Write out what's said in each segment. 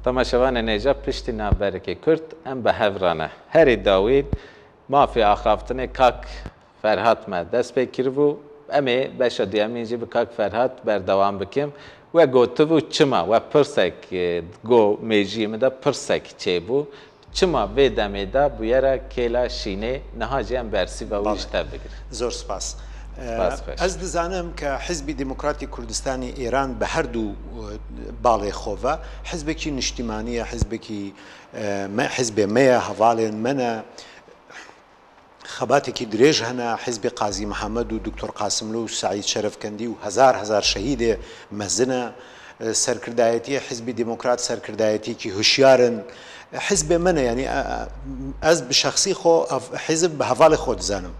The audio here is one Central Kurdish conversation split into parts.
تماشاوان نێژە پشتی ناوبەرێکی کورد ئەم بە هەڤرانە هەری داوین مافی ئاخافتنێ کاک فەرهاتمە دەست پێ کردبوو ئەمێ بەشە دیەمینجی بە کاک فەرهات بەردەوام بکەم وە گوتبوو چما وە پرسێک گۆ مێژیمەدا پرسێک چێبوو چما vê demê de bûyera kêla şînê niha jî em bersî ve wî ji te bigir. زۆر سپاس. Ez dizanim ke Hizbî Demokratîk Kurdistanê Îran bi her du balê xwe ve hizbekî niştîmanî ye, hizbê me ye, hevalên me ne, xebatekî dirêj hene, hizbê Qazî Mihemed û Doktor Qasimlû û Saîd Şerefkendî û hezar şehîdê mezin e. Serkirdayetiye Hizbî Demokrat serkirdayetîkî hişyar in. Hizbê me ne yani ez bi şexsî xwe hizb bi hevalê xwe dizanim.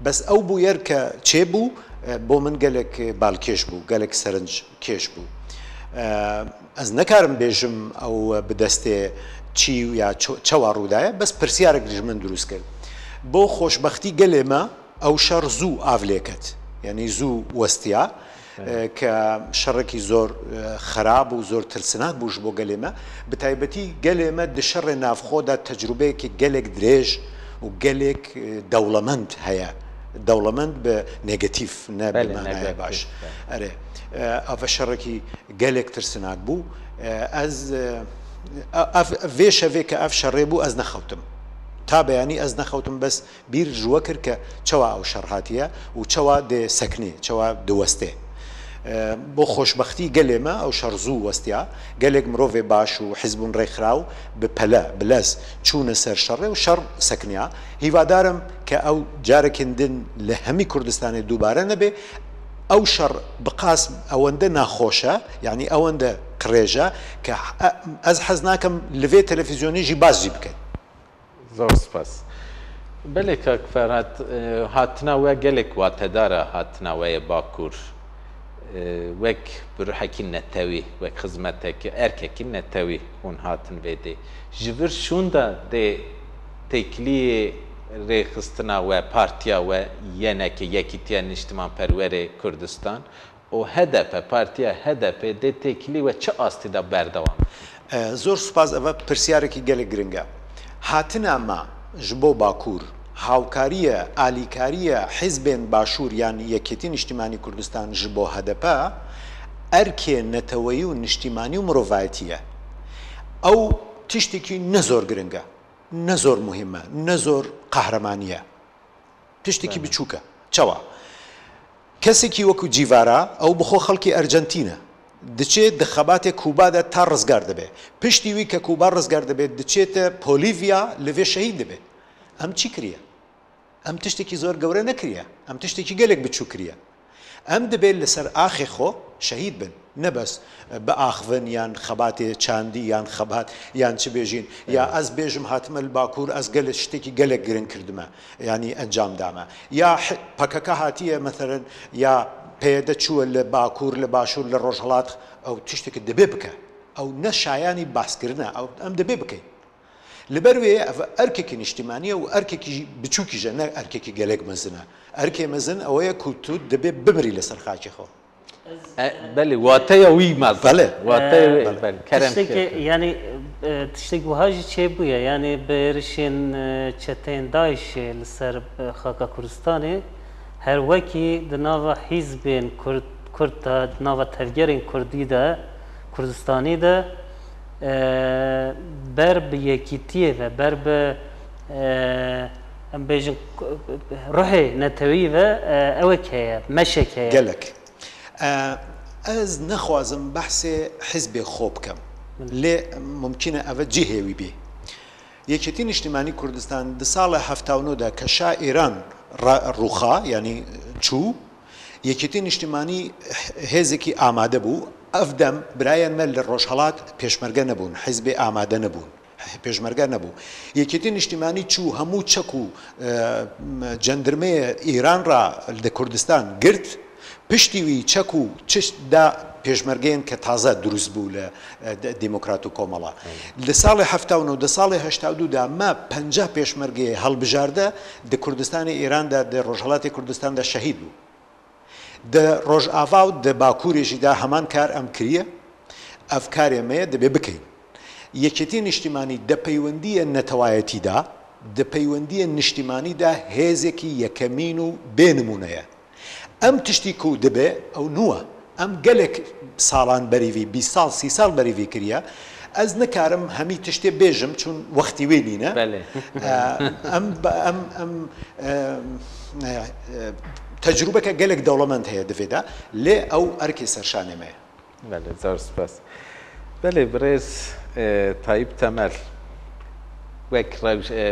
Bes ew bûyer ke çêbû bo min gelek balkêş bû, gelek serinc kêş bû. Ez nekarim bêjim ew bi destê çî ya çawa rûdaye, bes pirsyarek ji min drûst kir. Bo xoşbextî gelê me ew şer zû av lê ket. Yani zû westiya که شەڕێکی زۆر خراپ و زۆر ترسناک بوو ji bo gelê me bi taybetî gelê me di şerê navxۆda tecrübeyekî gelek dirêj û gelek dewlemend heye dewlemend bi negatif ne bi manaya baş erê ev şerekî gelek tirsinak bû ez vê şevê ke ev şerê bû ez nexewtim تا beyanî ez nexewtim bes bîr ji we kir ke çawa ew şer hatiye û çawa dê sekinê çawa diwestê بۆ خۆشببختی gelê me ew şer zû westiya gelek mirovê baş û hizbûn rêxiraw bi pele bi lez çûne ser şerê û şer sekiniya hîvadarim ke ew carekên din li hemî Kurdistanê dubare nebe ew şer bi qas ewende naxweş e yanî ewende qirêj e ke ez hez nakim li vê televîzyonê jî baz jî bikin. Zor spas. Belê kak Ferhat hatina we gelek watedar e hatina we yê Bakur wek bi ruhekî netewî wek xizmetekî erkekî netewî hûn hatin vê dê ji vir şûn da dê têkiliyê rêxistina we partiya we yenekê Yekîtiya Niştimanperwerê Kurdistan û HDP partiya HDP dê têkilî we çi astî da berdewam زۆر سوپاس ئەvە پرسیارێکی gelek giring e hatina me ji bo Bakur هاوکاریە ئالیکاریە حیزبێن باشوور یان یەکێتی نیشتیمانی کوردستان ji bo HDP ئەرکێ نەتەوەیی و نیشتیمانی و مرۆڤایەتیە ئەو تشتێکی نە زۆر گرنگە نە زۆر مهمە نە زۆر قەهرەمانیە تشتێکی بچووکە چاوە کەسێکی وەکو جیڤارا ئەو بخۆ خەڵکی ئەرجەنتینە دچێت دەخەباتێک کوبادا تا ڕزگار دەبێت پشتی وی کە کوبا ڕزگار دەبێت دچێتە پۆلیڤیا لەوێ شەهید دەبێت ئەم چی کریە ئەم تشتێکی زۆر گەورە نەکریە ئەم تشتێکی گەلێک بچوو کریە ئەم دەبێت لەسەر ئاخی خۆ شەهید بن نەبەس بە ئاخڤن یان خەباتێ چاندی یان خەبات یان چ بێژین یا ئەس بێژم هاتمە باکوور ئەس گەلە شتێکی گەلێک گرنگ کردمە ینی ئەنجام دامە یا پەکەکە هاتیە مەثەرەن یا پێدە چووە لە باکوور لە باشوور لە ڕۆژهەڵات ئەو تشتێکت دەبێ بکە ئەو نە شایانی باسکردنە ئەو ئەم دەبێ بکەین لەبەر وێ ئەرکێکی نیشتیمانیە و ئەرکێکی بچووکیژە نە ئەرکێکی گەلێک مەزنە ئەرکێ مەزن ئەوەیە کوتوت دەبێت بمری لەسەر خاکی خۆ بەێ واتەیە وی مەڵێ ینی تشتێک وهاژی چێ بووە ینی بێرشێن چەتەین دایشێ لەسەر خاکە کوردستانê هەر وەکی دناوە حیزبên کورد da dinava tevgerên Kurdî de Kurdistanî de ber bi yekîtiyê ve ber bi em bêjin ruhê netewî ve ewek heye meşek heye gelek ez nexwazim behsê hizbê xwe bikim lê mumkîn e ev cî hêwî bê Yekîtî Niştimanî Kurdistan di sala 79 de ke şa Îran rûxa yanî çû Yekîtî Niştimanî hêzekî amade bû ev dem birayên me li Rojhelat pêşmerge nebûn hizbê amade nebûn pêşmerge nebû Yekîtî Niştimanî çû hemû çek û cendirmeyê Îran ra li Kurdistan girt piştî wî çek û çişt da pêşmergeyên ke taze durust bû li Demokrat û Komala li salê 79 di salê 82 de me 50 pêşmergeyê helbijarde di Kurdistanê Îran de di Rojhelatê Kurdistan de şehîd bû di Rojava û di Bakurê jî de heman kar em kiriye ev karê me ye dibê bikeyin یەکێتی نیشتیمانی دەپەیوەندیە نەتەوایەتیدا دەپەیوەندیە نیشتیمانیدا هێزێکی یەکەمین و بێنمونەیە ئەم تشتی کو دەبێ ئەو نووە ئەم گەلێک ساڵان بەریڤی 20 ساڵ 30 ساڵ بەریڤی کردە ئەس نەکارم هەمی تشتێ بێژم چون وەختی وێ نینە ئەم تەجروبەکە گەلێک دەوڵەمەند هەیە دەوێدا لێ ئەو ئەرکی سەرشانێمەیە زۆر سپاس بەێ برێز تایب تەمەل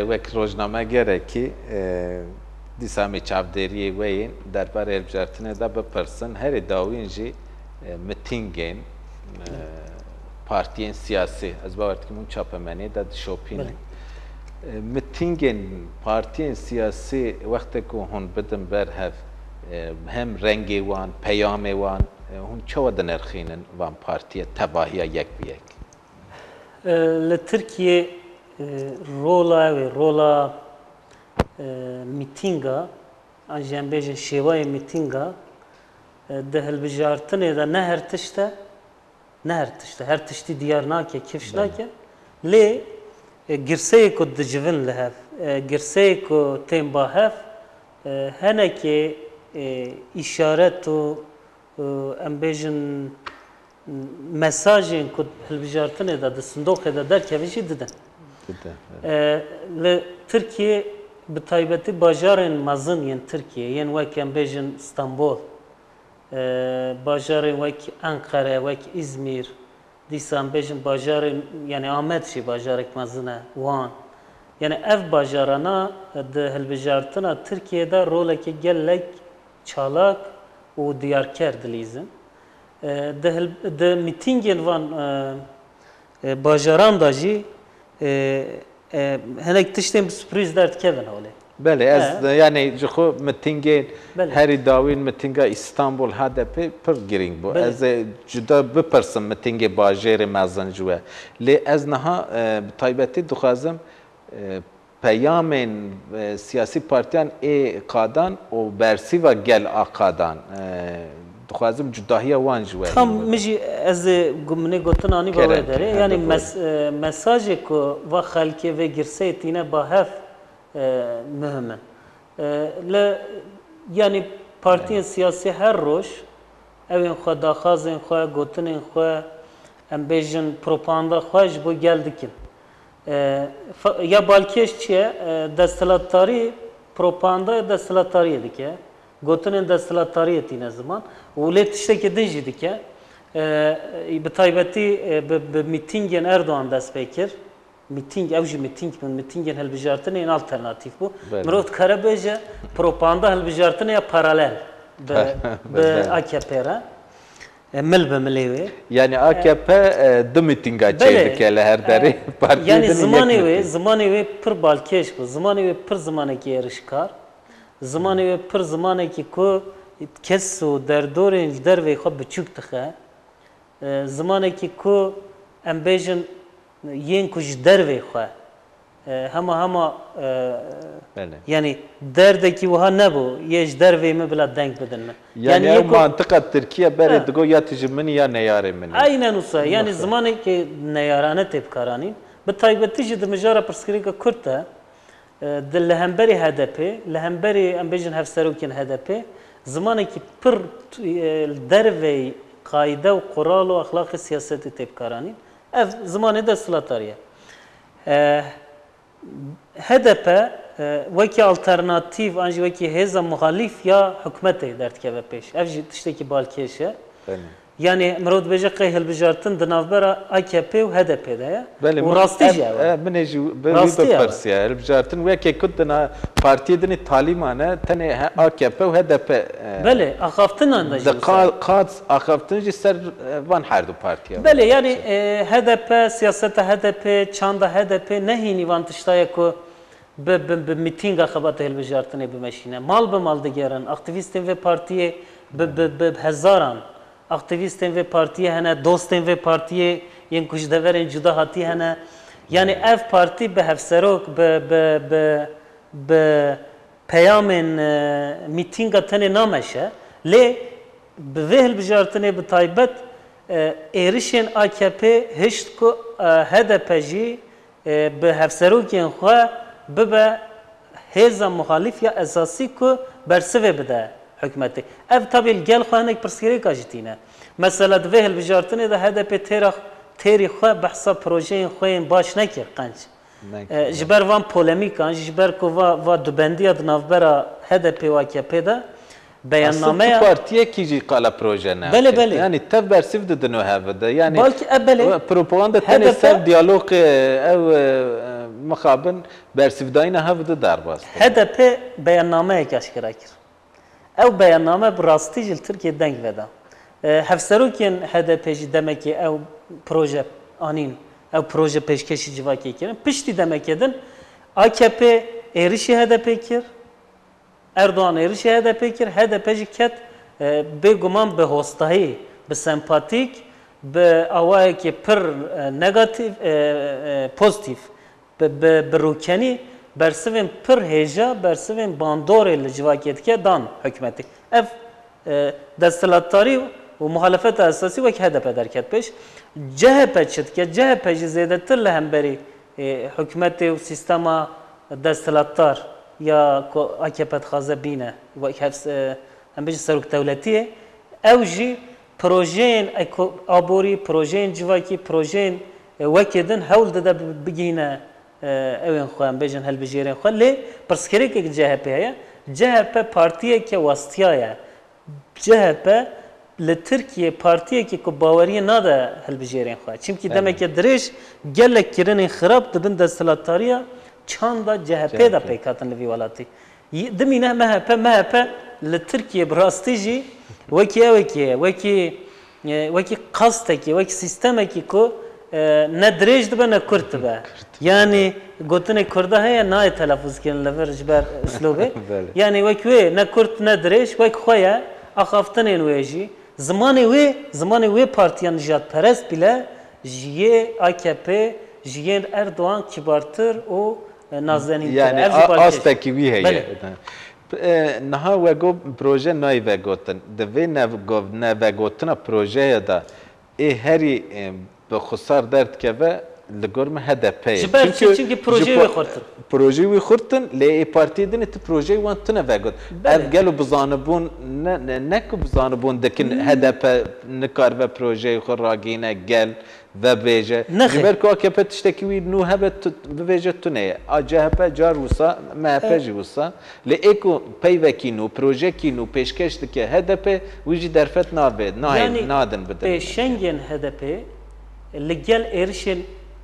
وەک ڕۆژنامەگەرێکی دیسامی چاودێریە وەین دەربارە هەڵبژاردنێدا بپرسن هەرێ داوینژی متینگên partiyên siyasî ez bawer dikim hûn çapemenê de dişopînin mitingên partiyên siyasî wextek ku hûn bidin berhev hem rengê wan peyamê wan hûn çawa dinirxînin van partiye tebahiya yek bi yek li Tirkiye rola mîtînga an jî em bêjin şêwayê mîtînga di hilbijartinê de ne her tişt e her tiştî diyar nake kifş nake lê girseyê ku dicivin li hev girseyê ku tên ba hev henekê îşaret û em bêjin mesajên ku hilbijartinê de di sindoqê de derkevî jî didin li Tirkiye bi taybetî bajarên mezin yên Tirkiye yên wek em bêjin İstanbul bajarên wek Enqere wek İzmir dîsa em bêjin bajarên yani Amed jî bajarek mezin e wan yani ev bajarana di hilbijartina Tirkiye'de rolekê gelek çalak û diyarker dilîzin di mîtingên van bajaran da jî hinek tiştên sürpriz derdikevin holê Belê ez yani ji xwe mitingên herî dawîn mitinga İstanbul HDP pir girîng bû ez ê cuda bipirsim mitingê bajêrê mezin ji we lê ez niha bi taybetî dixwazim peyamên siyasî partiyan ê qadan û bersîva gel a qadan dixwazim cudahiya wan ji we tam min jî ez ê minê gotin anî bawe derê yani mesajê ku va xelkê vê girseyê tîne ba hev mühim e yani partiyên siyasî her roj evên xwe daxwazên xwe gotinên xwe em bêjin propaganda xwe ji bo gel dikin ya balkêş çi ye desthilatdarî propagandaya desthilatdariyê dike gotinên desthilatdariyê tîne ziman û lê tiştekî din jî dike bi taybetî bi mîtingên Erdoğan dest pê kir mîting ew jî mîting bin mîtingên hilbijartinê yên alternatîv bû mirov dikare bêje propaganda hilbijartinê ya paralel bi AKP re mil bi milê wê yani AKP du mîtinga çê dike li her derê yani zimanê wê pir balkêş bû zimanê wê pir zimanekî êrişkar zimanê wê pir zimanekî ku kes û derdorên ji dervê xwe biçûk dixe zimanekî ku em bêjin yên ku ji dervê xwe hema yani derdekî wiha nebû yê ji dervê me bila deng bidin min yani ew mantıqa Tirkiye berê digo ya tu ji min ya neyarê min aynen wisa yani zimanekî neyarane tê bikaranîn bi taybetî jî di mijara pirsgirêka Kurd de di li hemberî HDP li hemberî em bêjin hevserokên HDP zimanekî pir dervê qaîde û qural û axlaqê siyasetê tê bikaranîn ev zimanê desthilatdarî ye HDP wekî alternatîv an jî wekî hêza muhalîf ya hikûmetê derdikeve pêş ev jî tiştekî balkêş e yani mirov dibêje qey hilbijartin di navbera AKP û HDP de ye û rastî jî min ê jî bipirsiya hilbijartin wekê ku dina partiyê dinê talîman e tenê AKP û HDP belê axaftinan da jî qad axaftin jî ser van her du partiya belê yani HDP siyaseta HDP çanda HDP nehînî van tiştaya ku bi mîtînga xebata hilbijartinê bimeşîne mal bi mal digerin aktivîstên vê partiyê bi hezaran aktivîstên vê partiyê hene dostên vê partiyê yên ku ji deverên cuda hatî hene yani ev partî bi hevserok bi peyamên mîtînga tenê nameşe lê bi vê hilbijartinê bi taybet ایرشین AKP هشت کو HDP جی به هفسروکین خو ببه هیزا مخالف یا اساسی کو برسوه بده حکمتی اف tabi gel xwe hinek pirsgirêk jîtîne mesela divê hilbijartinê de HDP têrî xwe behsa projeyên xwe yên baş nekir qenc ji ber van polemîkan ji ber ku va dubendiya di navbera HDP û AKP de beyannameya partiyekî jî qala proje ne Belê, belê. yani tev bersiv didin û hevide yani Balkî ev belê propaganda tenê sev diyalog ev mixabin bersivdayîna hevide derbas HDP beyannameyek eşkira kir ew beyanname bi rastî ji li Tirkiye deng veda hevserokên HDP jî demekî ew proje anîn ew proje pêşkêşî civakê kirin piştî demekê din AKP êrişî HDP kir Erdoğan êrişî HDP kir HDP jî ket bêguman bi hostahî bi sempatik bi awayekî pir negatif pozitif bi rûkenî bersivên pir hêja bersivên bandorê li civakê dike dan hikûmetê ev desthilatdarî û muhalefeta esasî wek HDP derket pêş CHP çi dike CHP jî zêdetir li hemberî hikûmetê û sîstema desthilatdar ya AKP dixwaze bîne wek em bêjin serokdewletiyê ew jî projeyên aborî projeyên civakî projeyên wekê din hewl dide bigîne evên xwe em bêjin hilbijêrên xwe lê pirsgirêkek CHP heye CHP partiyeke wastiya ye CHP li Tirkiye partiyekî ku baweriyê nade hilbijêrên xwe çimkî demeke dirêj gelek kirinên xirab dibin desthilatdariya çanda CHP da pêk hatin li vî welatî dimîne MHP li Tirkiye bi rastî jî wekî ewekî ye wekî qastekî wekî sîstemekî ku ne dirêj dibe ne kurd dibe yani gotinê Kurda heye nayê telefûz kirin li vir ji ber üslûbê yani wek wê ne kurd ne dirêj wek xwe ye axaftinên wê jî zimanê wê partiyan nijadperest bile ji yê AKP ji yên Erdoğan kibartir û nazenîntir yani astekî wî heye niha wego proje nayê vegotin di vê nevegotina projeyê de ê herî bi xusar derdikeve li gor me HDP'ye çünkü projeyê wê xurtin projeyê wê xurtin lê ê partiyê dinê tu projeyê wan tune vegot ev gelo bizanibûn ne ku bizanibûn dikin HDP nikaribe projeyê xwe ragîne gel vebêje ji ber ku AKP tiştekî wî nû hebe bibêje tune ye CHP car wisa MHP jî wisa lê ê ku peyvekî nû projekî nû pêşkeş dike HDP wî jî derfet nayê nadin bidin pêşengên HDP li gel êrişên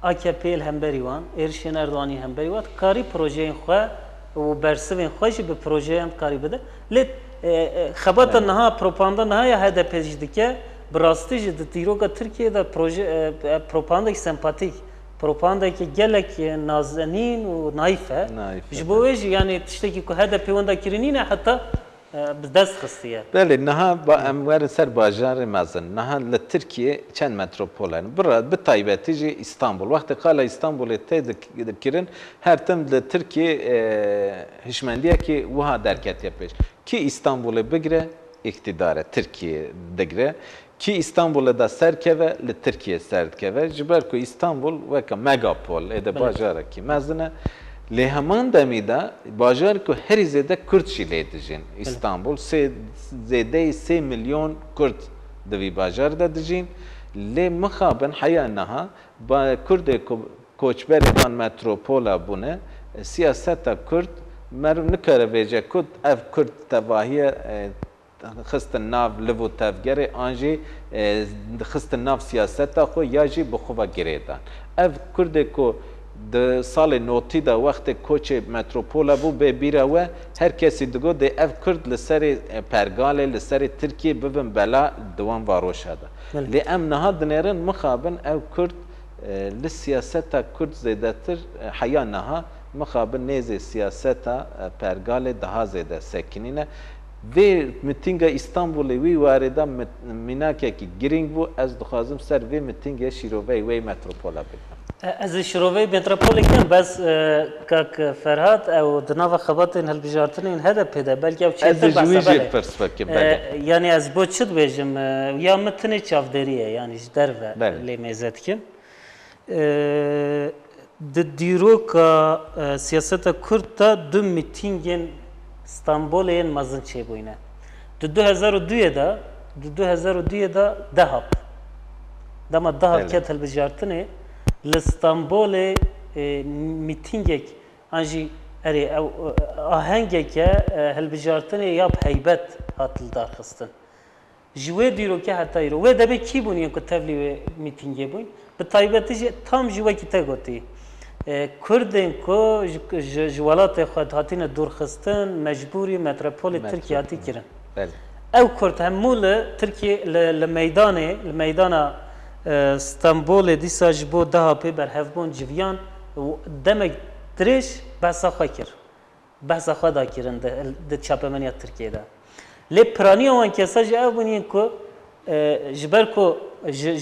AKP li hemberî wan êrişên Erdoğanî hemberî wan karî projeyên xwe û bersivên xwe jî bi projeyan karî bide lê xebata niha propaganda niha ya HDP jî dike bi rastî jî di dîroka Tirkiyeyê de propagandekî sempatik propagandekî gelek nazenîn û naîf e ji bo wê jî yani tiştekî ku HDP wenda kirinîne heta bi dest xistiye belê niha em werin ser bajarê mezin niha li Tirkiye çend metropol hene bi taybetî jî İstanbul wextê qala İstanbulê tê dikirin her tim li Tirkiye hişmendiyekî wiha derketiye pêş kî İstanbulê bigire iktidare Tirkiye digire kî İstanbulê da serkeve li Tirkiye serdikeve ji ber ku İstanbul weka megapol êde bajarekî mezin e lê heman demî de bajar ku herî zêde Kurd jî lê dijîn İstanbul zêdeyî 3 milyon Kurd di vî bajar de dijîn lê mixabin heya niha Kurdê ku koçberê van metropola bûne siyaseta Kurd meriv nikare bêje ku ev Kurd tevahiye xistin nav liv û tevgerê an jî xistin nav siyaseta xwe ya jî bi xwe ve girêdan ev Kurdê ku di salê notî de wextê koçê metropola bû bê bîra we her kesî digot dê ev Kurd li serê pergalê li serê Tirkiye bibin bela di wan varoşa de lê em niha dinêrin mixabin ev Kurd li siyaseta Kurd zêdetir heya niha mixabin nêzê siyaseta pergalê daha zêde sekinîne vê mitînga İstanbulê wî warê de mînakekî giring bû ez dixwazim ser vê mitîngê şîroveyê wê metropola bikim از شروعی متروپولی کم بس کاک فرهاد او دناو خبرتین هالبجارتنین هذا بده بلکه او چیتر از جویجی پرسپکتیو بله یعنی از بود چت بیجم یا متنی چافدریه یعنی درو لی میزد کم دیروکا سیاست کرد تا دو میتینگن استانبولین مزن چه بوینه دو 2002 دا 2002 دا دهاب دما دهاب کت هالبجارتنه لستانبول میتینگک انجی اری آهنگک هالبجارتنه یاب هیبت هاتل دارخستن جوه دیرو که حتی ایرو و دبی کی بونی که تبلی میتینگی بون به تایبتی تام جوه کی تگوتی کردن کو جوالات خود هاتین دورخستن مجبوری متروپول ترکیه هاتی کرن او کرد همول ترکیه لمیدان استانبول دیسا جبو ده پی بر هفبون جویان و دمک درش بحثا خواه کر بحثا خواه دا کرن ده چاپمنیت ترکیه دا لی پرانی آوان کسا جه او بونین که جبر که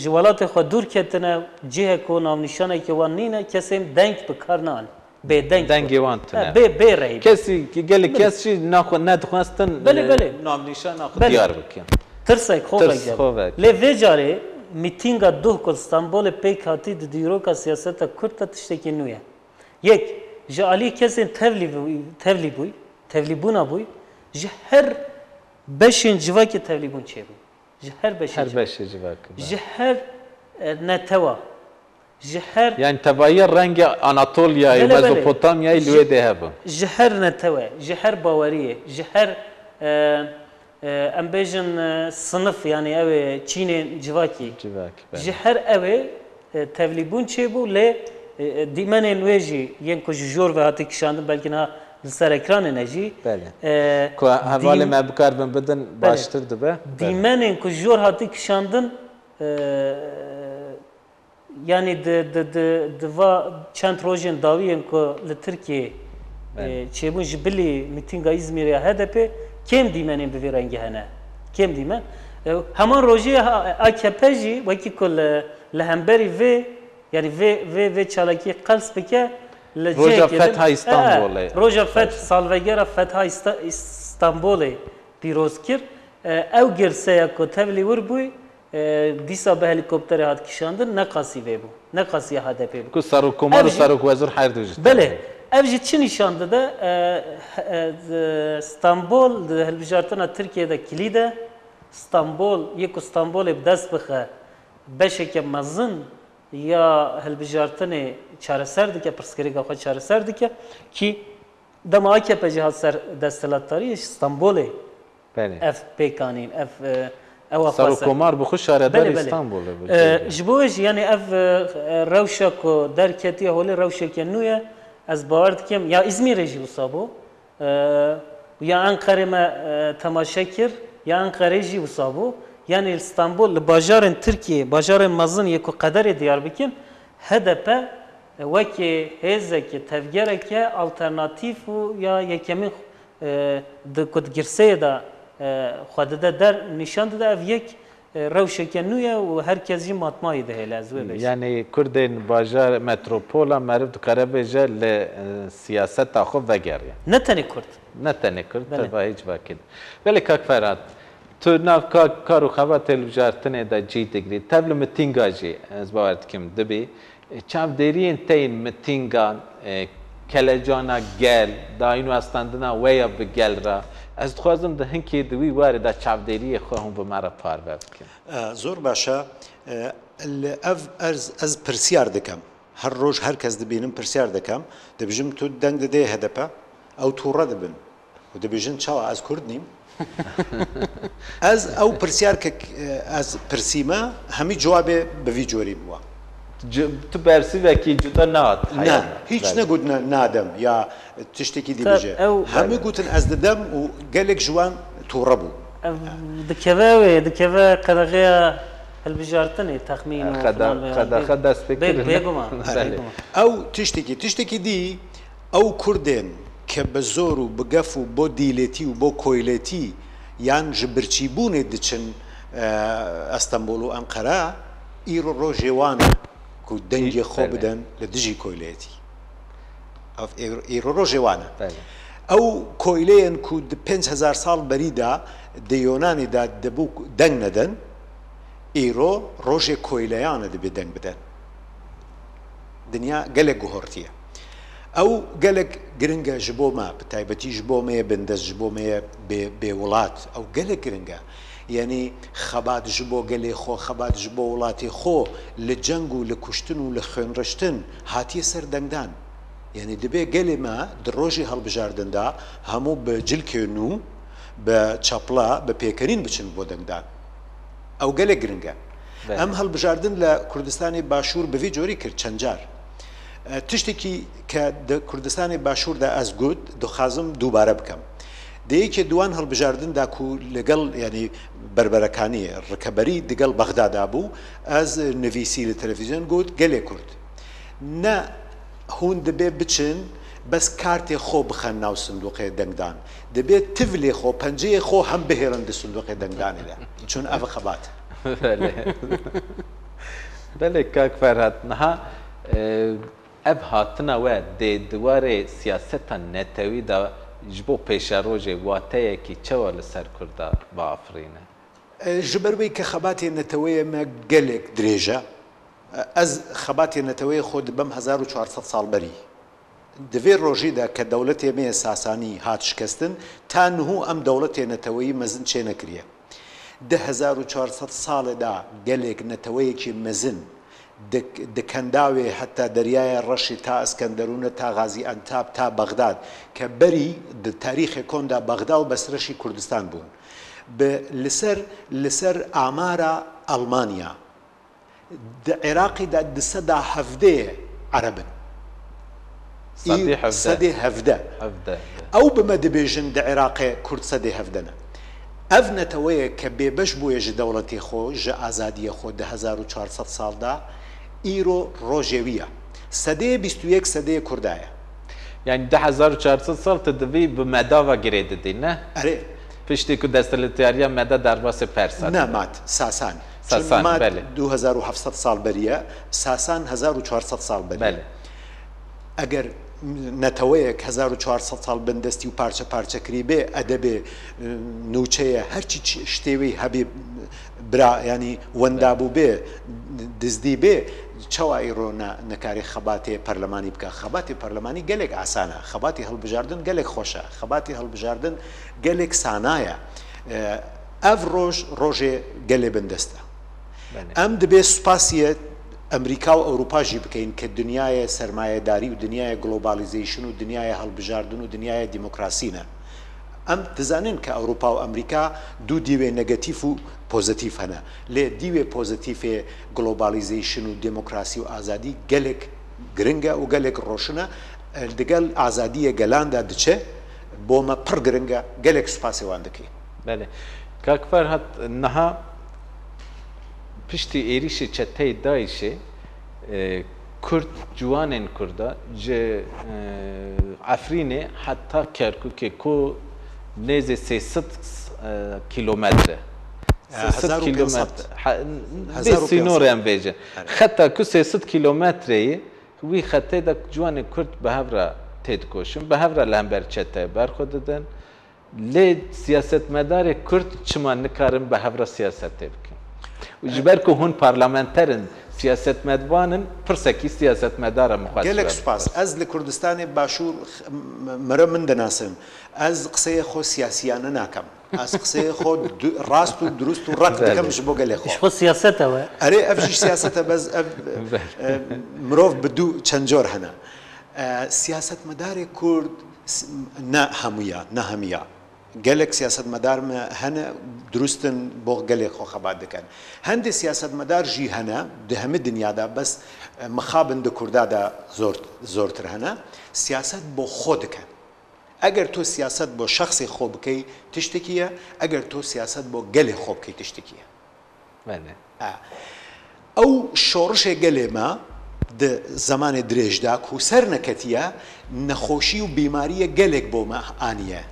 جوالات خواه دور کتنه جه که نام نشانه که وان نینه کسی دنگ بکار نان به دنگی وان تنه به رهی کسی که گلی کسی ندخواستن بله نام نشان آخو دیار بکن ترسای خوب اگر لی وی جاره میتینگا دو کل استانبول پیک هاتی دیرو کا سیاست کرد تا تشتکی نویه یک جالی کسی تبلی بونا بوی جه هر بشین جوا که تبلی بون چه بوی جه هر بشین جوا جه هر نتوا جه هر یعنی تبایی رنگ آناتولیا و مزوپوتامیا لوی ده هبون جه هر نتوا جه هر باوریه جه هر ام بیجن صنف یعنی اوه چین جواکی جهر اوه تبلیبون چه بو لی دیمن نویجی ین کو جور و هاتی کشاندن بلکه نه لسر اکران نجی بله که حواله ما بکار بن بدن باشتر دبه دیمن کو جور هاتی کشاندن yani deva çent rojen daviyen ko li Türkiye çebun jibili mitinga İzmir'e HDP kim dimenin bir rengi hene kim dimen hemen roje AKP ji vaki kol lehemberi ve yani ve çalaki qals bike Roja Fetha İstanbul'e Roja Feth salvegera Fetha İstanbul'e piroz kir ev girse ko tevli vurbuy دیسا به هلیکوپتر هات کشاندن نقاسی وی بو نقاسی HDP بو کو سرو کمر و سرو وزیر حیر دوجت بله evji çi nişandı da İstanbul helbijartına Türkiye'de kilide İstanbul yek İstanbul'e dest bıxa beşeke mazın ya helbijartını çareser dike perskeri gafa çareser dike ki dama AKP cihat ser destelatları İstanbul'e bale FP kanin سر و کمار بخوش شهردار استانبول جبوش یعنی اف روشا کو در کتی هول روشا که نویا از باورد کم یا İzmir'e جی وصابو یا Ankara ما تماشا کر یا Ankara جی وصابو yani İstanbul bajarın Türkiye bajarın mazın yeko kadar Diyarbakır HDP vaki hezeki tevgereke alternatif ya yekemin de kod girseye da خودده در نشان داده اف یک روشکه نویه و هر کسی مطمئنی ده لازمه بشه یعنی کردین باجار متروپولا معرف دکاره بجه ل سیاست آخو وگریه نه تنی کرد نه تنی کرد تا هیچ وقت ولی که فراد تو ناف کارو خبر تلویزیونی دا جی تگری تبل متینگا جی از باورد کم دبی چاپ دیرین تین متینگان کلجانا گل داینو استاندنا ویا بگل را از دخوازم ده هنکی دوی وارد دا چاودیری خواهم به مرا پارو بکن زور باشه از پرسیار دکم هر روز هر کس دبینم پرسیار دکم دبیجم تو دنگ ده HDP او توره دبن و دبیجن چاو از کرد نیم از او پرسیار که از پرسیمه همی جواب به وی جوری بوا تو برسی وکی جدا ناد نه هیچ نگود نادم یا تشتکی دی بجه همه گوتن از ددم و گلک جوان توربو دکوه قدغه البجارتنی تخمین و قدغه دست بکر او تشتکی دی او کردن که بزور و بگف و با دیلتی و با کویلتی یان جبرچی بونه دچن استانبول و انقره ایرو رو جوانه کو دەنگی خۆ بدەن لە دژی کۆیلەتی ئیرۆ ڕۆژێوانە ئەو کۆیلەیەن کو 5,000 ساڵ بەریدا دەیۆنانیدا دەبوو دەنگ نەدەن ئیرۆ ڕۆژێک کۆیلەیانە دەبێت دەنگ بدەن دنیا گەلێک گوهۆرتیە ئەو گەلێک گرنگە ji بۆ مە بەتایبەتی ji بۆ مەیە بندەست ji بۆ مەیە بێوڵات ئەو گەلێک گرنگە یعنی خەبات ji بۆ گەلێ خۆ خەبات ji بۆ وڵاتی خۆ لە جەنگ و لە کوشتن و لە خوێنڕشتن هاتیە سەر دەنگدان یعنی دەبێ گەلێ مە ڕۆژی هەڵبژاردندا هەموو بە جلکێن و بە چەپڵە بە پێکەنین بچن بۆ دەنگدان ئەو گەلێک گرنگە ئەم هەڵبژاردن لە کوردستانی باشوور بەوی جۆری کرد چەند جار تشتێکی کە کوردستانی باشووردا ئەس گوت دخوازم دووبارە بکەم دەیەکێ دوان هەڵبژاردندا و لەگەڵ ینی بربەرەکانی ڕکەبەری دەگەڵ بەغدادا بوو ئەس نویسی لە تەلەڤیزیۆن گوت گەلێ کورد نە هون دەبێ بچن بەس کارتێ خۆ بخەن ناو سندوقێ دەنگدان دەبێت تڤلێ خۆ پەنجەیە خۆ هەم بهێرن لە سندوقێ دەنگدانیدا چون ئەوە خەبات بەێ کاک فەرهاد نەها ئەب هاتنەوە دێ دوارێ سیاسەتە نەتەویدا ji بۆ پێشەڕۆژێ واتەیەکی چەوە لەسەر کووردا بافرینە ji ber wê ke xebatê neteweyê me gelek dirêje ez xebatê neteweyê xwe dibim 1400 sal berî di vê rojî de ke dewletê me Sasanî hat şikestin ta niho em dewletê neteweyî mezin çê nekiriye di 1400 salê da gelek neteweyekî mezin di kendawê heta deryaya reşî ta İskenderûne ta Gaziantep ta Bexdad ke berî di tarîxê kon da Bexda û Besreşî Kurdistan bûn li ser amara Almanya di Iraqê de di seda hevdeyê Erebin sedê hevde ew bi me dibêjin di Iraqê Kurd sedê hevde ne ev neteweyê ke bêbeş bûye ji dewletê xwe ji azadiyê xwe di 1400 sal da îro rojêwiye sedê 21 sedê Kurda ye yani 1400 sal tu divî bi medava girê didî ne erê piştî ku desthilatiyariya meda derbasê Persa ne mat Sasan Sasan mat belê 2700 sal beriye Sasan 1400 sal beriye belê eger neteweyek 1400 sal bindestî û parça parça kirî bê edebê nûçeye herçî ştêwî hebê bira yanî wendabû bê dizdî bê çawa îro nekarî xebatê perlemanî bike xebatê perlemanî gelek asan e xebatê hilbijardin gelek xweş e xebatê hilbijardin gelek sana ye ev roj rojê gelê bindest e em dibe spasiye ئەمریکا و ئەوروپا ژی بکەین کە دنیای سەرمایەداری و دنیای گلۆبالیزیشن و دنیای هەڵبژاردن و دنیای دیموکراسینە ئەم دەزانین کە ئەوروپا و ئەمریکا دوو دیوێ نەگەتیف و پۆزتیف هەنە لێ دیوێ پۆزتیفێ گلۆبالیزیشن و دیموکراسی و ئازادی گەلێک گرنگە و گەلێک ڕۆشنە دەگەڵ ئازادیە گەلاندا دچێ بۆمە پڕ گرنگە گەلێک سوپاسێوان دەکەین بەێ کاک فەرهاد نەها piştî êrişê çeteyê Daişê Kurd ciwanên Kurda ji Efrînê heta Kerkûkê ku nêzê 300 kilometre 300 kilometre bê sînorê em bêjin xeta ku 300 kilometreyê wî xetê de ciwanê Kurd bi hevra tê dikoşin bi hevra li hember çeteyê berxwe didin lê siyasetmedarê Kurd çima nikarin bi hevra siyasetê bikin ji ber ku hûn parlamenterin siyasetmedvanin pirsekî siyasetmedara mixwaz gelek spas ez li Kurdistanê başûr mere min dinasim ez qiseyê xwe siyasiyane nakim ez qiseyê xwe rast û durust û ret dikim ji bo gelê xwe خو سیاست و erê ev jî siyaset e bez ev mirov bi dû çend cor hene siyasetmedarê Kurd ne hemûya ne hemiya gelek siyasetmedar me hene durustin bo gelê xwe xebat dikin hindê siyasetmedar jî hene di hemî dinyada bes mixabin di Kurda da zortir hene siyaset bo xwe dikin eger tu siyaset bo şexsê xwe bikey tiştekî ye eger tu siyaset bo gelê xwe bikey tiştekî ye ew şorişê gelê me di zemanê dirêj da ku ser neketiye nexweşî û bîmariye gelek bo me aniye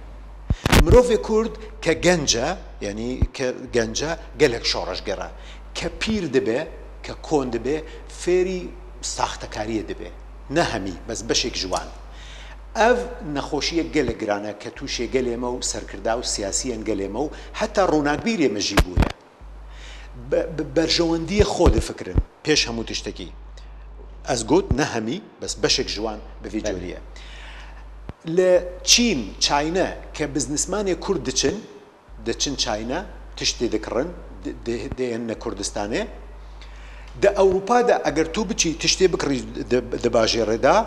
mirovê Kurd ke genc e yanî ke genc e gelek şoreşger e ke pîr dibe ke kon dibe fêrî ساختەکاریە دەبێ نەهەمی بەس بەشێک جوان ئەv نەخۆشیە گەلە گرانە کە تووشێ گەلێمە و سەرکردا و سیاسیەن گەلێمە و هەتا ڕووناکبیرێ مەژی بووە بەرژەوەندیە خۆ دەفکرن پێش هەموو تشتێکی ئەس گوت نەهەمی بەس بەشێک جوان بەوی جۆریە لە چین چاینە کە بزنسمانێ کورد دەچن چاینە تشتێ دەکڕن دێنە کوردستانێ دە ئەوروپادا ئەگەر تو بچی تشتێ بکڕی دەباژێڕێدا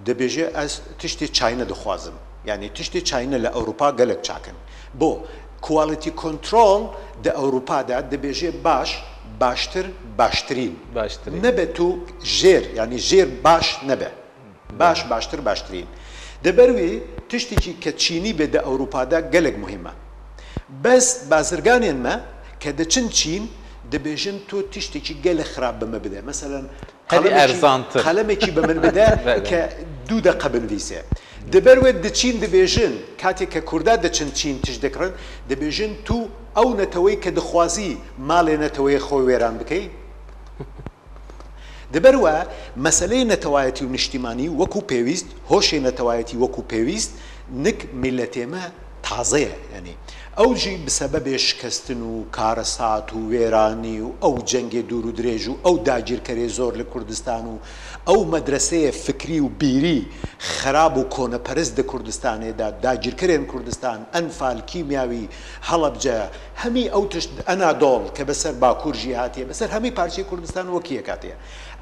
دەبێژێ ئەس تشتێ چاینە دەخوازم یعنی تشتێ چاینە لە ئەوروپا گەلک چاکن بۆ کوالیتی کۆنتترۆل دە ئەوروپادا دەبێژێ باشتر باشترین نەبێت تو ژێر ینی ژێر باش نەبێ باشتر باشترین دەبەروێ تشتێکی کە چینی بێ دە ئەوروپادا گەلک مهمە بەس بازرگانێنمە کە دەچن چین دەبێژن تۆ تشتێکی گەلە خراپ بمە بدە مەسەلەن قەلەمێکی بە من بدە کە 2 دقە بنویسێ دەبەروێت دەچین دەبێژن کاتێک کە کووردا دەچن چین تش دەکڕن دەبێژن تو ئەو نەتەوەی کە دەخوازی ماڵێ نەتەوەی خۆی وێران بکەی دەبەروە مەسلەی نەتەوایەتی و نیشتیمانی وەکو پێویست هۆشی نەتەوایەتی وەکو پێویست نک میلەتێمە تازەیە ینی ئەو ژی بسەبەبێ شکستن و کارەسات و وێرانی و ئەو جەنگێ دوور و درێژ و ئەو داگیرکەرێ زۆر لە کوردستان و ئەو مەدرسەیە فکری و بیری خراپ و کۆنەپەرست لە کوردستانێدا داگیرکەرێن کوردستان ئەنفال کیمیاوی هەڵەبجە هەمی ئەو تشت ئەنادۆڵ کە بەسەر باکوورژی هاتیە بەسەر هەمی پارچەی کوردستان وەکیە کاتەیە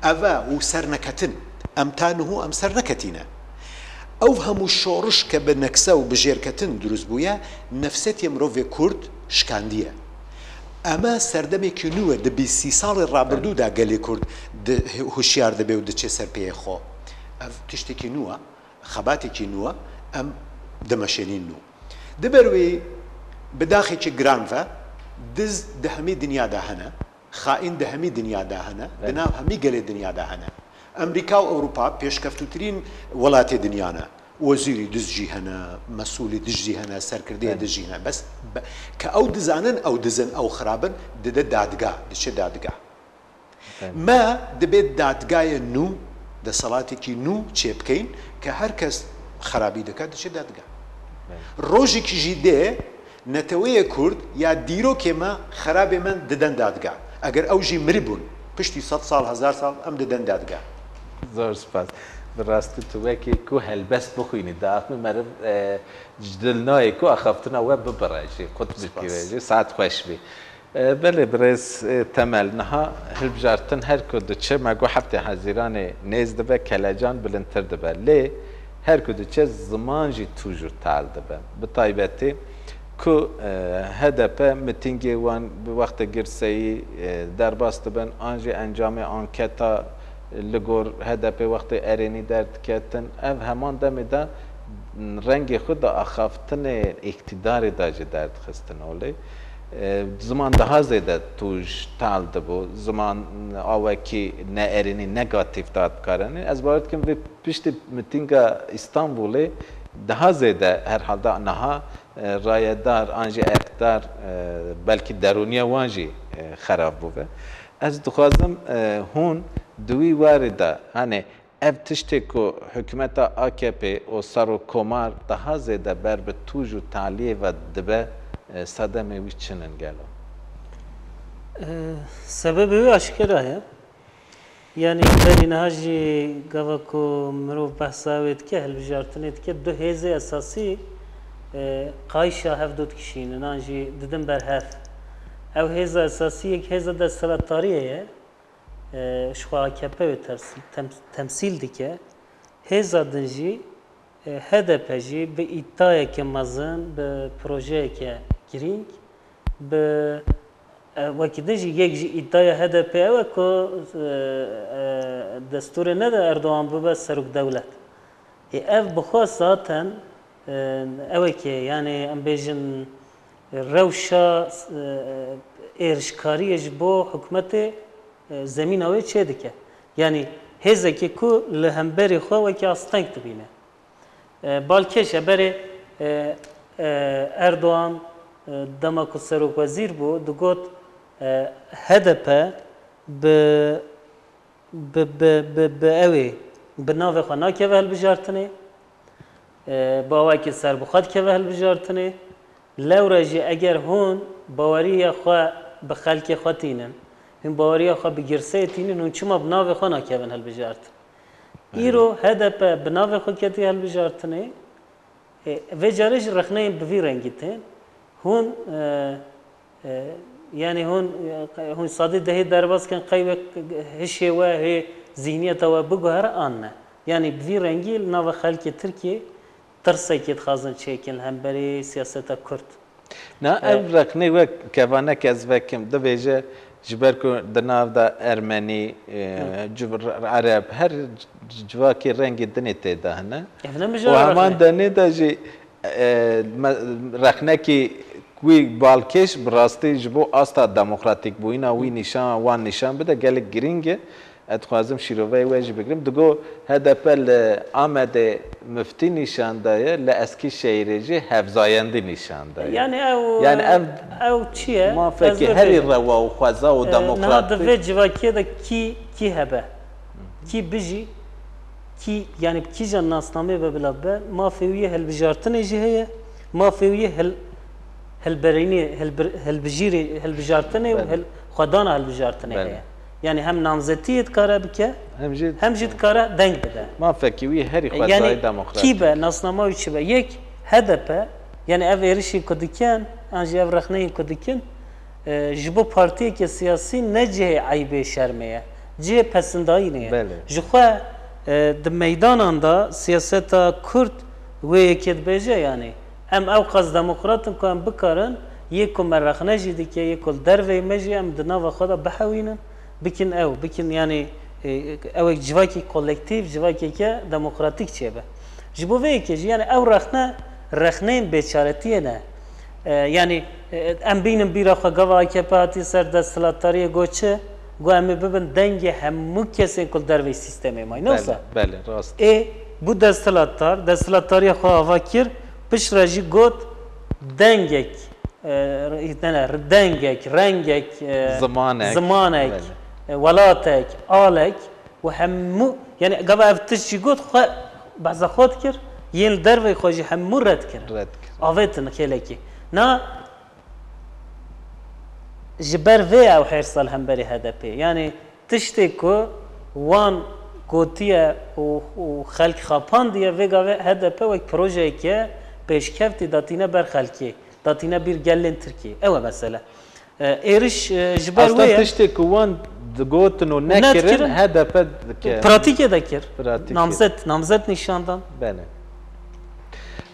ئەڤە و سەرنەکەتن ئەمتانه و ئەم سەرنەکەتینە ئەو هەموو شۆڕش کە بە نەکسە و بژێرکەتن دروست بووە نەفسەتی مرۆڤێ کورد شکاندیە ئەمە سەردەمێکی نووە دە 20 ساڵی ڕابردوودا گەلێ کورد هوشیار دەبێ و دەچێ سەر پێیە خۆ ئەف تشتێکی نووە خەباتێکی نووە ئەم دەمەشێنین نوو دەبەروێ بداخێکی گرانڤە دز دە هەمی دنیادا هەنە خائین دە هەمی دنیادا هەنە دەناو هەمی گەلێ دنیادا هەنە ئەمریکا و ئەوروپا پێشکەفتوترین وڵاتی دنیاە وەزیری دزجی هەنە مەسوولی دژی هەنە سەرکردەیە دژی هەنە بەس کە ئەو دزانن ئەو دزن ئەو خراپن دەدە دادگا دەچێ دادگا ما دەبێت دادگایە نو دەسەڵاتێکی نو چێ بکەین کە هەر کەس خراپی دەکات دەچێت دادگا ڕۆژێکیژی دێ نەتەوەیە کورد یا دیرۆکێمە خراپێ من دەدەن دادگا ئەگەر ئەوژی مری بوون پشتی 100 ساڵ 1000 ساڵ ئەم دەدەن دادگا زۆر سپاس بڕاستی تووەکی کو هەلبەست بخوینی داخمی مەرم جدلنایە کو ئەخەفتنەوە ببڕێژی خۆت بکیێژی ساعت خۆش بی بەێ برێز تەمەل نەها هەلبژارتن هەر کو دچێ مەگو هەفتێ حەزیرانێ نێز دەبە کەلەجان بلندتر دەبە لێ هەر کو دچێ زمانجی توژور تال دەبە بتایبەتی کو هدف متینگی وان به وقت گرسایی در باست بن آنجا انجام آنکتا لگور هدف وقت ارینی درد کتن اف همان دم دا رنگ خود آخافتن اقتدار داج درد خستن اولی زمان ده زیاده توش تال دبو زمان آوکی نه ارینی نگاتیو داد کارنی از باید کم به پشت متینگا استانبولی ده زیاده هر حال دا نها رایدار آنجا اقدار بلکه درونیه وانجی خراب بوده از دخوازم هون دوی وارده هنه اف تشتی که حکومت AKP و سر و کمار ده زیده بر به توج و تعلیه و دبه صدمه وی چنن گلو سبب وی آشکره یعنی برین هاجی گوه که مروف بحثاوید که هلبجارتنید که دو هیزه اساسی قایشا هفدود کشین نانجی ددن بر هف او هیزه اساسی یک هیزه دستلاتاریه شخوا AKP تمثیل دیگه هیزه دنجی هدف جی به ایتای که مزن به پروژه که گرینگ به وقتی دنجی یک جی ایتای هدف او که دستور نده اردوان ببه سرک دولت اف بخواه ساتن اوه که یعنی ام بیجن روشا ارشکاریش با حکومت زمین اوه چه دکه یعنی هزه که کو لهمبری خواه و که استنگ تبینه بالکش بره اردوان دماغ سروک وزیر بود دو گفت هدف به بأوي بناف خنا كيف هالبجارتني باوك سر بخد كيف هالبجارتني لو رجع أجر هون باورية خا بخلك خواتينن هم باورية خا بجرسيتينن ونشما بناف خنا كيف هالبجارت إيرو هذا بناف خا كتي هالبجارتني وجارش رخنين بفي رنجتين هون يعني هون صادق ده درباس كان قيوة هشة وهي ذهنية توا بجوهر آننا يعني بفي رنجيل ناو خلك تركيا ترسكت خازن شكل هم بري سياسة كرد. نا أبرك نيوك كفانا كذبكم ده بيجا جبركو دناف دا أرمني جبر عرب هر جواكي رنج الدنيا تدا هنا. وهمان دنيا دا جي رخناكي وی بالکش براستی جبو آستا دموکراتیک بوینا وی نشان وان نشان بده گلک گرینگه اتخوازم شیروی ویجی بگیرم دگو هدف آمد مفتی نشان دایه لاسکی شیرجی حفظایندی نشان دایه يعني او چیه ما فکر هری روا و خوازا و دموکراتیک نه دو جواکیه دا کی هبه کی بجی کی يعني بكي جا الناس نامي ببلابه ما فيويه هالبجارتني جهيه ما فيويه هالبريني هالبجيري هالبجارتني وهالخدانا هالبجارتني يعني هم نامزتية كارا بكا هم جد كارا دنگ بده ما فكيوي هري خوازاي يعني ديمقراطي كيبا ناسنامه ويشبه يك هدفه يعني اف ارشي كدكان انجي اف رخنين كدكن جبو بارتي كي سياسي نجه عيبه شرميه جه پسنداي نه جخوا د ميدانان دا سياستا كرد ويكيد بيجه يعني ام او قصد دموکراتم كان بكارن يكم مرخنا جدي كي يكل دروي مجي ام دنا خدا بحوينن بكن او بكن يعني او جواكي كولكتيف جواكي كي ديمقراطيك چيبه جبو ويكي يعني او رخنين بيچارتينه يعني ام بينم بيرا خا گوا كي پاتي سر دستلاتاري گوچه گو ام ببن دنگ همو كسين كل دروي سيستمي ما نوصا بله راست bu destlatari xavakir pişraji got dengek dengek rengek zamanek walatek alek ve hemmu yani gava eftişi got bazı xod kir yel derve xoji hemmu red kir avetin keleki na jiber ve ev hirsal hemberi HDP yani tişte ku wan گوتیه و خلق خاپان دیه وگا و هدف و یک پروژه که پیشکفتی داتینه بر خلقی داتینه بیر گلن ترکیه اوه مثلا ایرش جبر ویه اصلا تشتی کوان دگوتن و نکرن هدف پراتیکه دکر نامزد نشاندن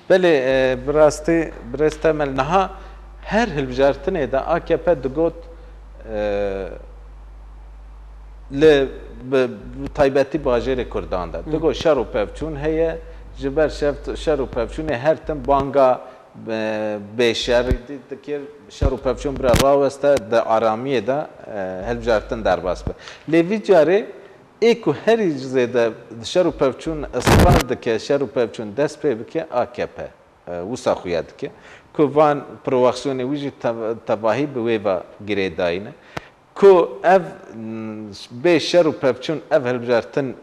بله براستی مل نها هر هلبجارتنه دا AKP دگوت ل تایبەتی باژێرê Kurdan da digo şer û pevçûn heye ji ber şer û pevçûnê her tim banga bêşerî dikir şer û pevçûn bira raweste di aramiyê de hilbijartin derbas be lê vî carê ê ku herî zêde şer û pevçûn israr dike şer û pevçûn dest pê bike AKP wisa xuya dike ku van provokasyonê wî jî tevahî bi wê ve girêdayîne کو اف به شر و پفچون اف هلبجارتن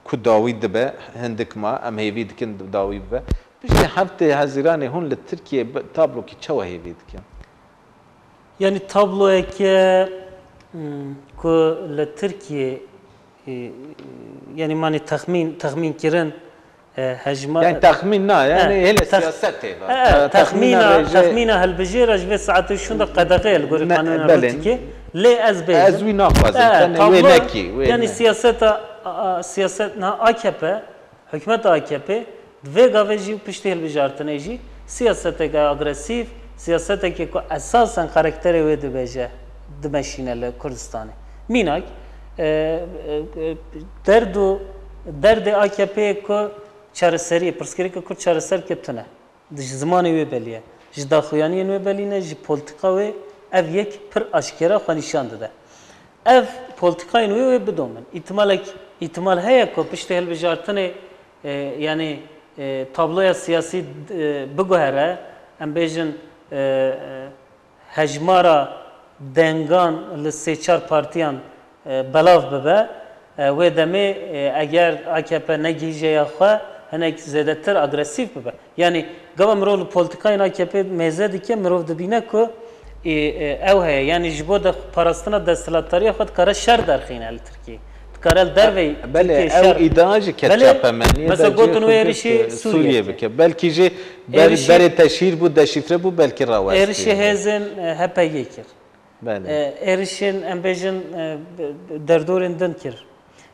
کو داوید به هندک ما ام هیوید کن داوید به بیشتر هفته هزینه هون لترکیه تابلو کی چه هیوید کن yani tabloya ki ku لترکیه yani mani tahmin kirin هجمة يعني تخمين يعني هي السياسات تخمين هالبجيرة جبت ساعات شون قدقيل قولي قانون الروتيكي ليه أزبيج أزوي ناقص يعني سياستنا AKP حكومة AKP دفع جي وبشتي هالبجارتنا يجي سياستك أغريسيف سياستك كو أساسا كاركتري ويدو بيجا دمشينا لكردستاني ميناك درد AKP كو چارەسەری پرسکەرێکە کورد چارەسەر کردتونە ji zimanê wê beliye ji daxuyaniyên wê belîne ji polîtika wê ev yek pir aşkêra xwe nîşan dide ev polîtikayên wê wê bidomin îtimal heye ku piştî hilbijartinê yani tabloya siyasî biguhere em bêjin hejmara dengan li sê çar partiyan بلاف ببه و دمی اگر AKP نگیجه یا خواه هنگ زیادتر اگرسیف ببه یعنی گوه مرو پولیتیکای AKP میزدی که مرو دبینه که او هی یعنی جبو ده پاراستنا دستلاتاری خود کار شر در خینه ترکیه کارل دروی بله او ایداج که چپمنی مثلا گوتن و ایرشی سوریه بکه بلکی جه بر تشهیر بود دشیفره بود بلکی رواستی ایرشی هزن هپیه کرد بله ایرشین امبیجن دردورندن کرد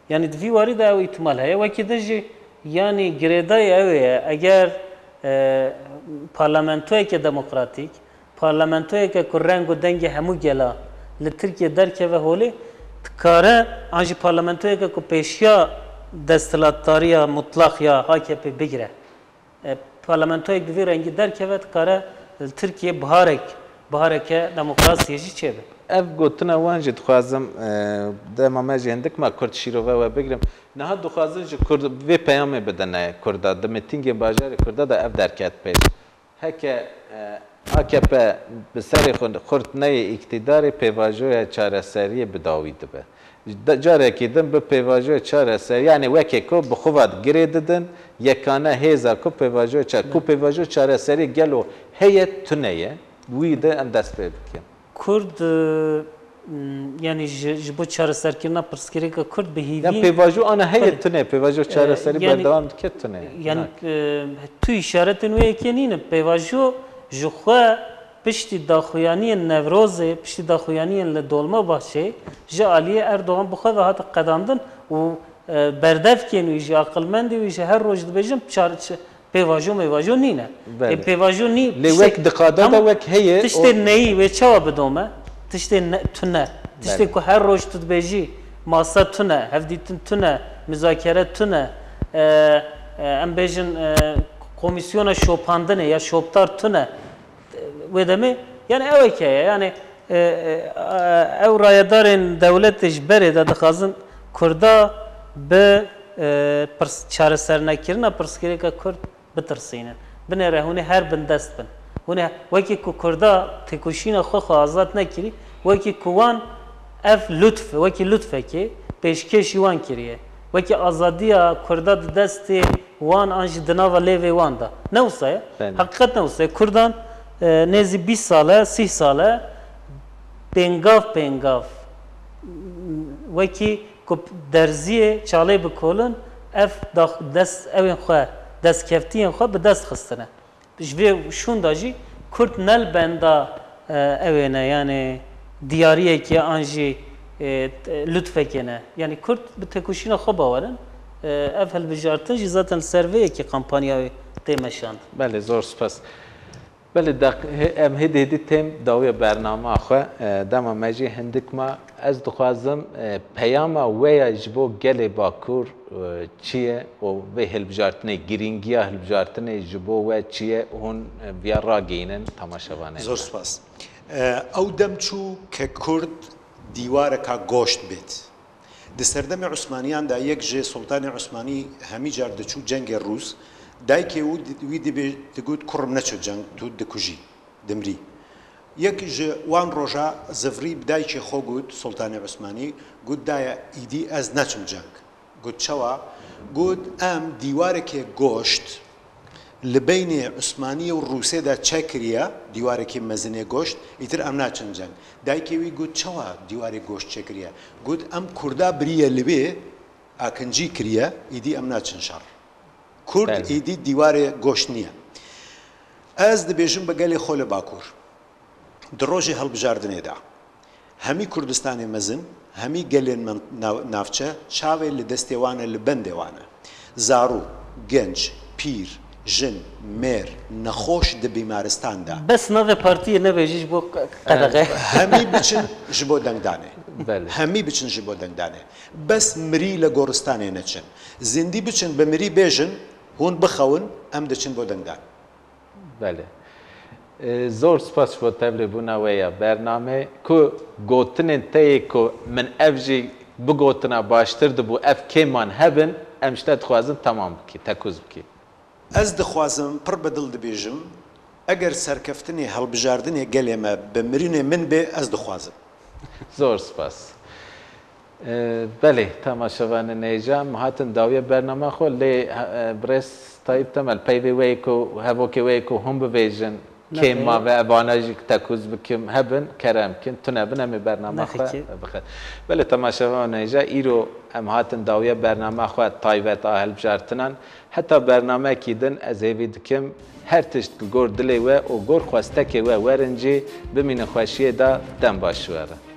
یعنی دوی واری ده او احتمال هست وکی دجی یعنی گریدای اوه اگر پارلمانتوی که دموکراتیک پارلمانتوی که رنگ و دنگ همو گلا لترکیه درکه و هولی تکاره آنجی پارلمانتوی که پیشیا دستلاتاری مطلق یا AKP بگیره پارلمانتوی که دوی رنگی درکه و تکاره ترکیه بهارک دموکراسیشی چه به اف گوتنا وانجی دخوازم دما ماجی هندک ما کرد شیرو و بگیرم نه دخوازم جو کرد و پیام بدنه کرد د میتینگ باجر کرد دا اف درکت پیش هک AKP به سر خورد نه اقتدار پیواژوی چارەسەری بداوید به جاره که دم به پیواژوی چارەسەری یعنی وکی کو بخواد گریددن یکانه هزار کو پیواژوی چارەسەری گلو هیت تنیه ویده ام دست پی بکن کرد یعنی جبو چارەسەرکردنا پرسکریکا کرد به هیوی یا پیواژو آن هیت تنیه پیواژو چارەسەری بردوام دکت تنیه یعنی تو اشارتن وی که نینه پیواژو جخوا پشتی داخویانی نوروز پشتی داخویانی لدولما باشه جا علیه اردوغان بخواه و حتی قداندن و بردف کنوی جا عقلمندی وی جا هر روز دبیجم پیواژو نینه پیواژو نی لیوک دقاده دا وک هیه تشتی نی و چوا بدومه تشتی تونه تشتی که هر روز تدبیجی ماسا تونه هفدیتن تونه مذاکره تونه ام بیجن komisyona şopandını ya şoptar tüne ve demi yani ev ki yani ev rayadarın devlet işberi de dixazın Kurda be çareserine kirina perskireka Kurd bitirsinin bine rehuni her bin dest bin hune veki ku Kurda tekuşina xo azat nekiri veki kuvan ev lütf veki lütfe ki peşkeş yuvan kiriye وکی آزادیه کردان دستی وان آنچه دناو لیوی وان دا نوسه حقیقت نوسه کردان نزی 20 ساله 30 ساله پنگاف وکی که درزیه چاله بکولن اف دست اوین خواه دست کفتین خواه به دست خستنه جوی شون داجی کرد نل بنده اوینه یعنی دیاریه که آنجی lütfekene yani Kürt bir tekuşina xabavarın evhel bijartın zaten serveye ki kampanyayı temeşand. Bale zor spas. Bale da em hedi tem dawiye bername xwe dema mecî hindik ma ez dixwazim peyama ve ya jibo gelê Bakur çiye û vê hilbijartinê girîngiya hilbijartinê jibo we çiye hûn viya ragihînin temaşevanê. Zor spas. Ew dem çû ke Kurd دیوارەکە گۆشت بێت di serdemê Osmaniyan da yek ji Sultanê Osmanî hemî car diçû cengê Rûs dayikê wî digot kurim neçe ceng tu dikujî dimrî yek ji wan roja zivrî bi dayikê xwe got Sultanê Osmanî got daya îdî ez neçim ceng got çawa got em dîwarekê goşt li beynê Osmanî û Rûsê de çekiriye dîwarekî mezinê goşt îtir em naçin ceng dayikê wî got çawa dîwarê goşt çekiriye got em Kurda biriye li bê akincî kiriye îdî em naçin şer Kurd îdî dîwarê goşt niye ez dibêjim bi gelê xwe li Bakur di rojê hilbijardinê de hemî Kurdistanê mezin hemî gelên navçe çavê li destê wan e li bendê wan e zarok genç pîr jin mêr nexweş di bîmaristan de bes navê partiyê nebêjî ji bo qedexe hemî biçin ji bo dengdanê hemî biçin ji bo dengdanê bes mirî li goristanê neçin zindî biçin bi mirî bêjin hûn bixewin em diçin bo dengdan Bele zor spas bo tevlîbûna we ya bername ku gotinên teyê ku min ev jî bigotina baştir dibû ev kêman hebin em ji te dixwazin temam bikî tekûz bikî ez dixwazim pir bi dil dibêjim eger serkeftinê helbijardinê gelê me bi mirînê min bê ez dixwazim zor spas بله تماشاوان نیجا مهاتن داوی برنامه خو لی برس تایب تمل پیوی ویکو هواکی ویکو هم بویژن که ما و اباناجی تکوز بکم هبن کرم کن تو نبنه می برنامه خو بخیر بله تماشاوان نیجا ایرو مهاتن داوی برنامه خو تایبت آهل بجارتنان حتی برنامه کیدن از هیوی دکم هر تشت گور دلی و گور خواسته که و ورنجی بمین خوشیه دا دم باشواره